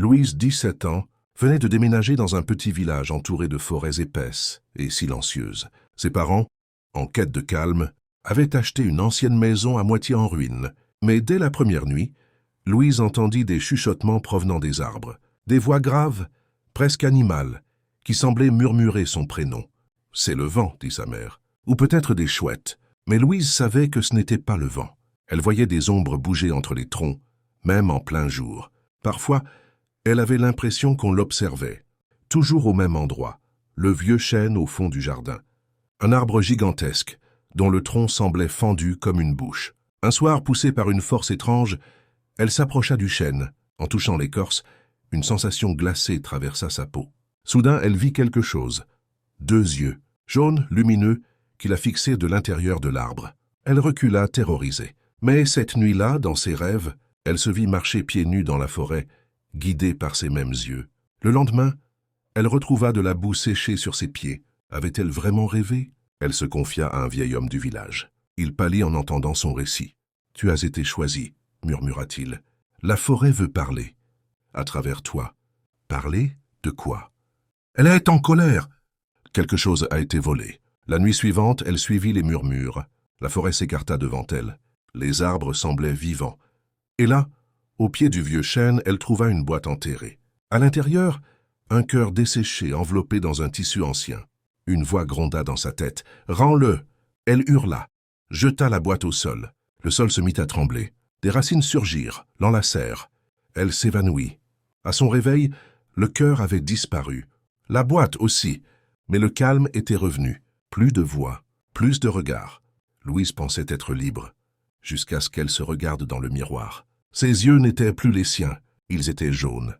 Louise, 17 ans, venait de déménager dans un petit village entouré de forêts épaisses et silencieuses. Ses parents, en quête de calme, avaient acheté une ancienne maison à moitié en ruine. Mais dès la première nuit, Louise entendit des chuchotements provenant des arbres, des voix graves, presque animales, qui semblaient murmurer son prénom. « C'est le vent », dit sa mère, « ou peut-être des chouettes. » Mais Louise savait que ce n'était pas le vent. Elle voyait des ombres bouger entre les troncs, même en plein jour. Parfois, elle avait l'impression qu'on l'observait, toujours au même endroit, le vieux chêne au fond du jardin. Un arbre gigantesque, dont le tronc semblait fendu comme une bouche. Un soir, poussée par une force étrange, elle s'approcha du chêne. En touchant l'écorce, une sensation glacée traversa sa peau. Soudain, elle vit quelque chose. 2 yeux, jaunes, lumineux, qui la fixaient de l'intérieur de l'arbre. Elle recula, terrorisée. Mais cette nuit-là, dans ses rêves, elle se vit marcher pieds nus dans la forêt, guidée par ces mêmes yeux. Le lendemain, elle retrouva de la boue séchée sur ses pieds. Avait-elle vraiment rêvé? Elle se confia à un vieil homme du village. Il pâlit en entendant son récit. « Tu as été choisi, » murmura-t-il. « La forêt veut parler. À travers toi. » Parler de quoi? Elle est en colère. Quelque chose a été volé. La nuit suivante, elle suivit les murmures. La forêt s'écarta devant elle. Les arbres semblaient vivants. Et là, au pied du vieux chêne, elle trouva une boîte enterrée. À l'intérieur, un cœur desséché enveloppé dans un tissu ancien. Une voix gronda dans sa tête. « Rends-le » Elle hurla, jeta la boîte au sol. Le sol se mit à trembler. Des racines surgirent, l'enlacèrent. Elle s'évanouit. À son réveil, le cœur avait disparu. La boîte aussi, mais le calme était revenu. Plus de voix, plus de regards. Louise pensait être libre, jusqu'à ce qu'elle se regarde dans le miroir. Ses yeux n'étaient plus les siens, ils étaient jaunes.